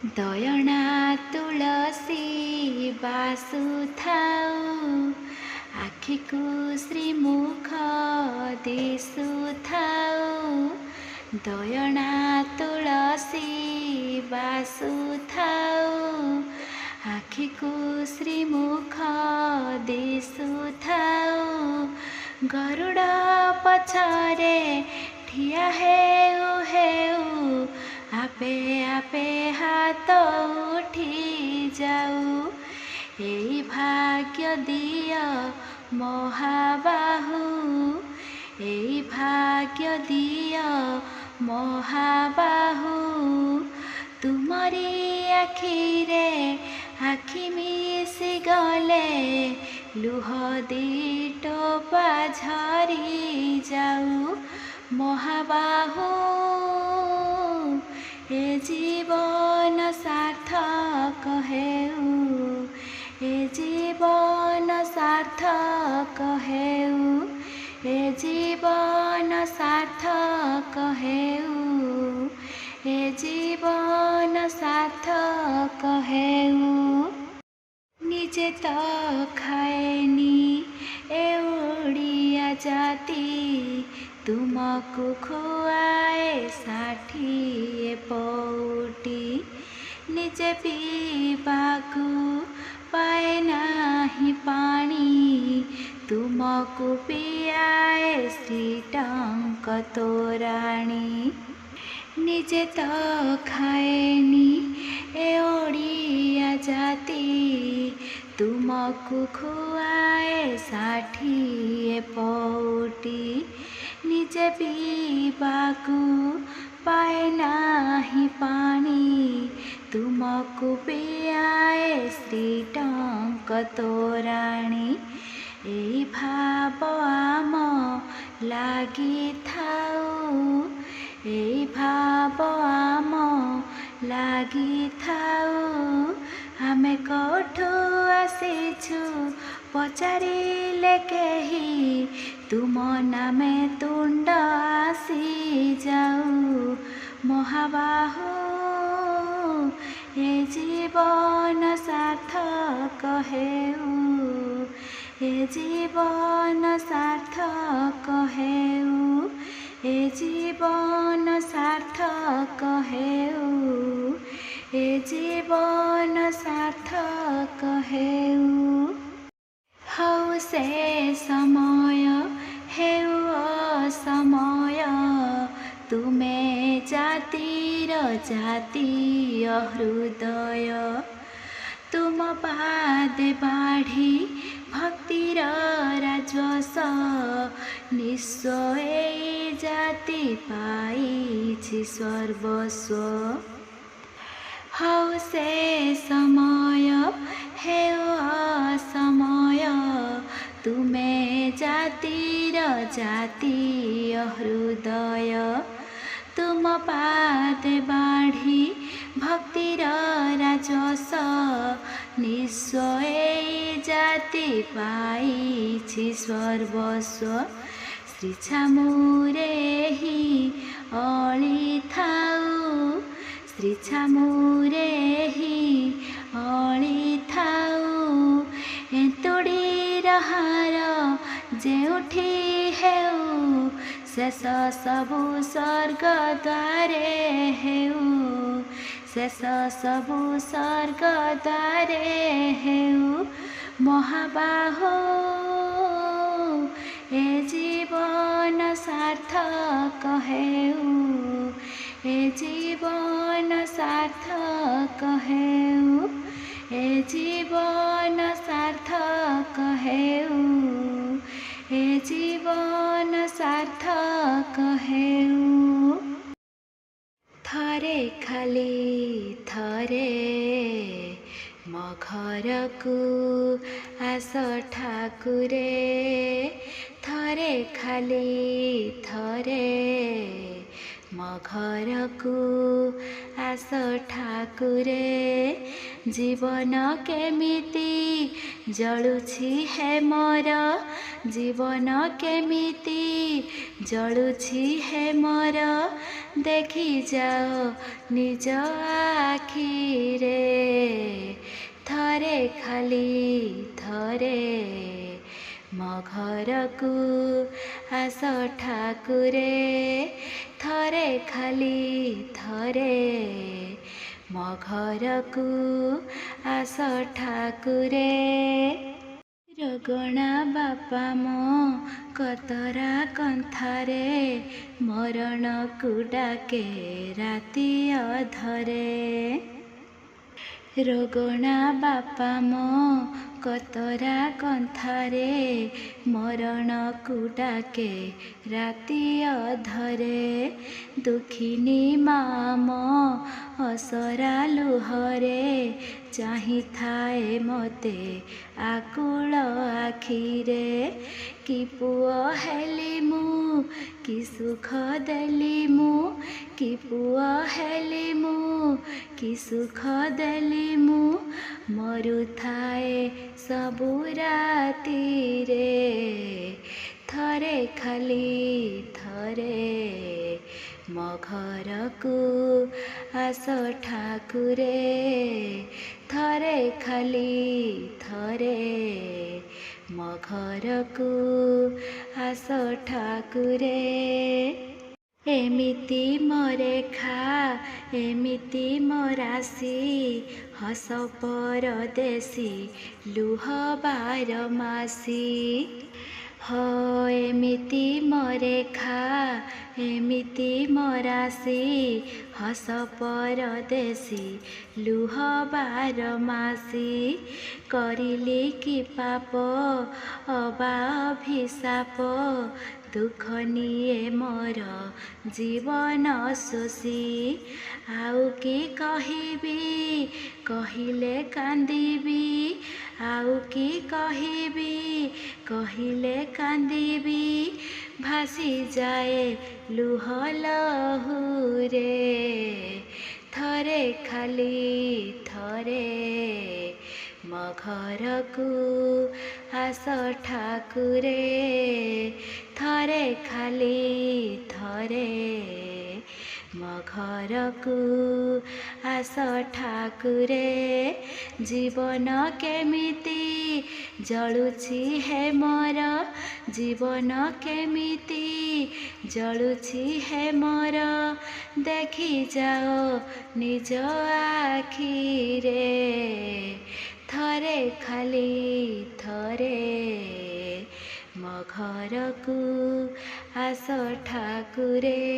दयना तुलसी बासुथाउ आखिकु श्रीमुख दिसुथाउ दयना तुलसी बासुथाउ आखिकु श्रीमुख दिसुथाउ गरुड़ पछरे ठिया हेउ हेउ आपे आपे हाथ उठी जाऊ एई भाग्य दिया महाबाहु एई भाग्य दिया महाबाहु तुमरी आखिरे आखि मिसी गले लुह दिटोपा झरी जाऊ महाबाहु ए जीवन सार्थक हेउ ए जीवन सार्थक हेउ ए जीवन सार्थक हेउ ए जीवन सार्थक हेउ निजे तो खाएनी ए ओडिया जाति तुमको खुआए 60 पौटी निजे पीवाकू पाए नाही पानी तुमको पियाए श्रीटंक तोराणी निजे तो खाएनी ए ओडिया जाति तुमको खुआए 60 पौटी निजे पीवाकू पाए नाही पानी तुमको पियाए श्रीटंक तोराणी एई भाव आम लागी थाउ एई भाव आम लागी थाउ आमे कोठू आसीछु पचारिले केही तुम नामे तुंड आसी जाऊ महाबाहु ए जीवन सार्थक हेउ ए जीवन सार्थक हेउ ए जीवन सार्थक हेउ ए जीवन सार्थक हेउ हौ से समय हेउ असमय तुमे जातिर जातीय हृदय तुम पादे बाढ़ी भक्तिर राजस निस्व एई जाति पाइछि सर्वस्व हौ से समय हेउ असमय तुमे जातिर जातीय हृदय तुम पादे बाढ़ी भक्तिर राजस निस्व एई जाति पाइछि सर्वस्व श्री छामुरे ही अली थाउ श्री छामुरे ही अली थाउ एतुड़ी रहार जेउठी हेउ शेष सबु स्वर्ग द्वारे हेउ शेष सबु स्वर्ग द्वारे हेउ महाबाहु ए जीवन सार्थक हेउ ए जीवन सार्थक हेउ ए जीवन सार्थक हेउ ए जीवन सार्थक हेउ थरे खाली थरे मो घरकू आस ठाकुरे थरे खाली थरे ମୋ ଘରକୁ ଆସ ଠାକୁରେ। ଜୀବନ କେମିତି ଜଳୁଛି ହେ ମୋର, ଜୀବନ କେମିତି ଜଳୁଛି ହେ ମୋର, ଦେଖିଯାଅ ନିଜ ଆଖିରେ। ଥରେ ଖାଲି ଥରେ ମୋ ଘରକୁ ଆସ ଠାକୁରେ। ଥରେ ଖାଲି ଥରେ ମୋ ଘରକୁ ଆସ ଠାକୁରେ। ରୋଗଣା ବାପା ମୋ କତରା କନ୍ଥାରେ, ମରଣକୁ ଡାକେ ରାତି ଅଧରେ। ରୋଗଣା ବାପା ମୋ କତରା କନ୍ଥାରେ, ମରଣକୁ ଡାକେ ରାତି ଅଧରେ। ଦୁଃଖିନୀ ମା ମୋ ଅସରା ଲୁହରେ, ଚାହିଁଥାଏ ମୋତେ ଆକୁଳ ଆଖିରେ। କି ପୁଅ ହେଲି ମୁଁ, କି ସୁଖ ଦେଲି ମୁଁ, କି ପୁଅ ହେଲି ମୁଁ, କି ସୁଖ ଦେଲି ମୁଁ, ମରୁଥାଏ ସବୁ ରାତିରେ। ଥରେ ଖାଲି ଥରେ ମୋ ଘରକୁ ଆସ ଠାକୁରେ। ଥରେ ଖାଲି ଥରେ ମୋ ଘରକୁ ଆସ ଠାକୁରେ। ଏମିତି ମୋ ରେଖା, ଏମିତି ମୋ ରାଶି, ହସ ପରଦେଶୀ ଲୁହ ବାରମାସୀ। ହୋ ଏମିତି ମୋ ରେଖା, ଏମିତି ମୋ ରାଶି, ହସ ପରଦେଶୀ ଲୁହ ବାରମାସୀ। କରିଲି କି ପାପ ଅବା ଅଭିଶାପ, ଦୁଃଖ ନିଏ ମୋର ଜୀବନ ଶୋଷି। ଆଉ କି କହିବି, କହିଲେ କାନ୍ଦିବି, ଆଉ କି କହିବି, କହିଲେ କାନ୍ଦିବି, ଭାସିଯାଏ ଲୁହ ଲହୁରେ। ଥରେ ଖାଲି ଥରେ ମୋ ଘରକୁ ଆସ ଠାକୁରେ। ଥରେ ଖାଲି ଥରେ ମୋ ଘରକୁ ଆସ ଠାକୁରେ। ଜୀବନ କେମିତି ଜଳୁଛି ହେ ମୋର, ଜୀବନ କେମିତି ଜଳୁଛି ହେ ମୋର, ଦେଖିଯାଅ ନିଜ ଆଖିରେ। ଥରେ ଖାଲି ଥରେ ମୋ ଘରକୁ ଆସ ଠାକୁରେ।